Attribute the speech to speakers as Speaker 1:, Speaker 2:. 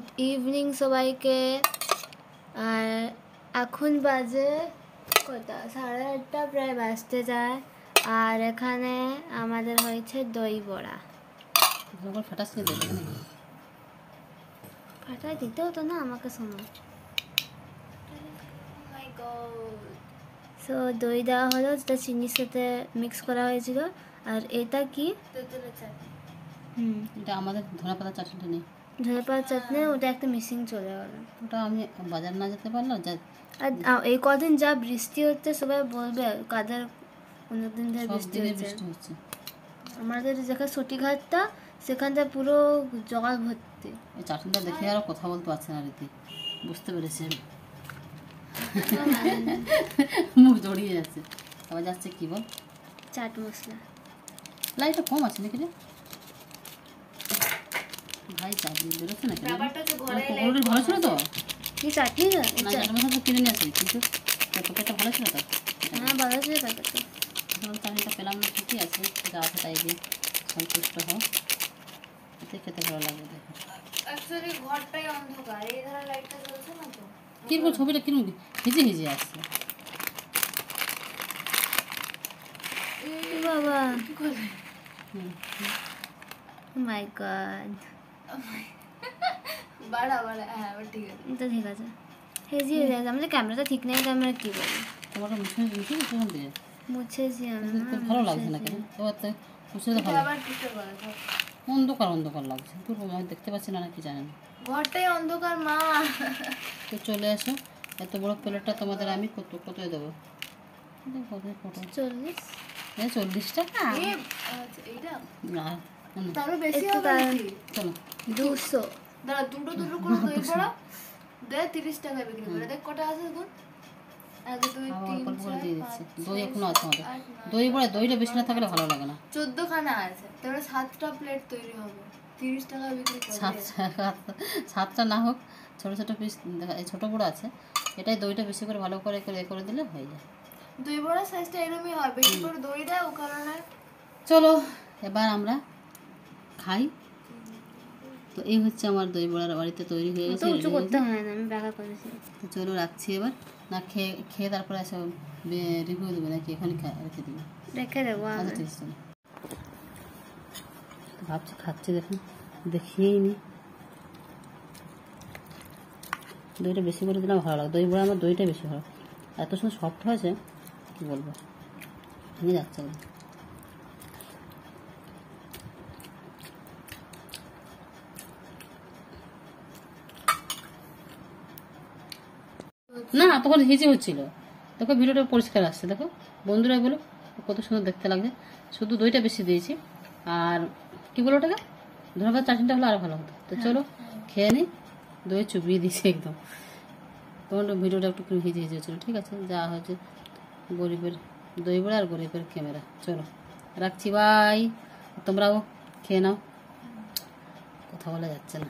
Speaker 1: Good evening সবাইকে। আর এখন বাজে কটা, 8:30 প্রায় বাজতে যায়। আর এখানে আমাদের হয়েছে দই বড়া। ফাটাই দিতে হতো না আমাকে, শোনো। সো দই দেওয়া হলো, যেটা চিনির সাথে মিক্স করা হয়েছিল। আর এটা কি?
Speaker 2: এটা আমাদের ধনেপাতা চাটনিটা নেই,
Speaker 1: ধনেপাতা চাটনি। ওটা একটা মিসিং চলে গেল,
Speaker 2: ওটা আমি বাজার না যেতে পারলাম।
Speaker 1: আর এই কদিন যা বৃষ্টি হচ্ছে, সবাই বলবে কাদের অন্যদিন ধরে বৃষ্টি হচ্ছে। আমাদের যেখানে সটিঘাটটা, সেখানটা পুরো জল ভর্তি।
Speaker 2: এই চাটনিটা দেখে আরো কথা বলতে পারছে না রীতি, বুঝতে পেরেছি আমি। মুখ জড়িয়ে যাচ্ছে। আবার যাচ্ছে কি বল,
Speaker 1: চাট মশলা।
Speaker 2: লাইটটা কম আছে নাকি রে ভাই? চাটনি বেরোচ্ছে না কেন? ভালো ছিল তো,
Speaker 1: কি চাটনি?
Speaker 2: না চাট মশলা তো কিনে নিয়ে আসি, কিন্তু প্যাকেটটা ভালো ছিল তো।
Speaker 1: হ্যাঁ ভালো ছিল প্যাকেটটা।
Speaker 2: চাটনিটা পেলাম না, ঠিকই আছে, যা আছে তাই দিয়ে সন্তুষ্ট হও, এতে খেতে ভালো লাগবে। দেখো
Speaker 1: অ্যাকচুয়ালি ঘরটাই অন্ধকার, এই ধারে লাইটটা জ্বলছে না তো।
Speaker 2: কিরকম ছবিটা কিরকম হিজে হিজে আসছে
Speaker 1: বাবা, মাই গড। বাড়া বাড়া, হ্যাঁ ঠিক আছে, তো ঠিক আছে। হেজি হয়ে যায়, আমাদের ক্যামেরাটা ঠিক নেই, আমরা কি বলি।
Speaker 2: তোমার মুছে মুছে কোন দিয়ে
Speaker 1: মুছেছি আমি,
Speaker 2: ভালো লাগছে না কেন? এবার তো মুছে তো ভালো, আবার কিছু করে অন্ধকার অন্ধকার লাগছে, পুরো আমি দেখতে পাচ্ছি না, নাকি জানেন
Speaker 1: ঘরটাই অন্ধকার মা।
Speaker 2: তো চলে আসো, এত বড় প্লেটটা তোমাদের আমি কত দেবো?
Speaker 1: 40।
Speaker 2: 40 টাকা? না
Speaker 1: তারও বেশি হবে। চলো 200। দাঁড়া, দুটো করে দই বড়া দে, 30 টাকা বিক্রি করে। দেখ কটা আছে এখন। আগে 2 3 4
Speaker 2: দিয়ে দিচ্ছি। দই এখনো আছে আমাদের। দই বড়া, দইটা বেশি না থাকলে ভালো লাগে না।
Speaker 1: 14 খানা আছে, তাহলে 7টা প্লেট তৈরি হবে। 30 টাকা বিক্রি করে।
Speaker 2: 7টা না হোক, ছোট ছোট পিস, এই ছোট বড় আছে, এটাই দইটা বেশি করে ভালো করে করে দিলে হয়ে যায়।
Speaker 1: দই বড়া সাইজটা এরকমই হয়, বেশি করে দই দেয় ও কারণে।
Speaker 2: চলো এবার আমরা খাই। তো এই হচ্ছে আমার দই বড়ার বাড়িতে তৈরি হয়ে গেছে।
Speaker 1: উঁচু করতে হয় না, আমি ব্যাখ্যা করেছি।
Speaker 2: তো চলো রাখছি এবার, না খেয়ে তারপরে এসে রিভিউ দেবে নাকি এখানে রেখে দেবে?
Speaker 1: রেখে দেবো।
Speaker 2: আচ্ছা ঠিক আছে, ভাবছি খাচ্ছি, দেখুন দেখিয়েই নি। দইটা বেশি করে দিলাম, ভালো লাগে। দই বড়া আমার দইটা বেশি ভালো, এত সুন্দর সফট হয়েছে কি বলবো, ভেঙে যাচ্ছে না। তখন হিজে হচ্ছিল, দেখো ভিডিওটা পরিষ্কার আসছে, দেখো বন্ধুরা বলো কত সুন্দর দেখতে লাগছে। শুধু দইটা বেশি দিয়েছি, আর কি বলো ওটাকে, ধন্যবাদ, চাটনিটা হলে আরো ভালো হতো। তো চলো খেয়ে নিই, দই চুবিয়ে দিয়েছি একদম। তখন ভিডিওটা একটু হিজে হিজে হচ্ছিল। ঠিক আছে, যা হয়েছে, গরিবের দই বড়া আর গরিবের ক্যামেরা। চলো রাখছি, বাই। তোমরাও খেয়ে নাও, কথা বলা যাচ্ছে না।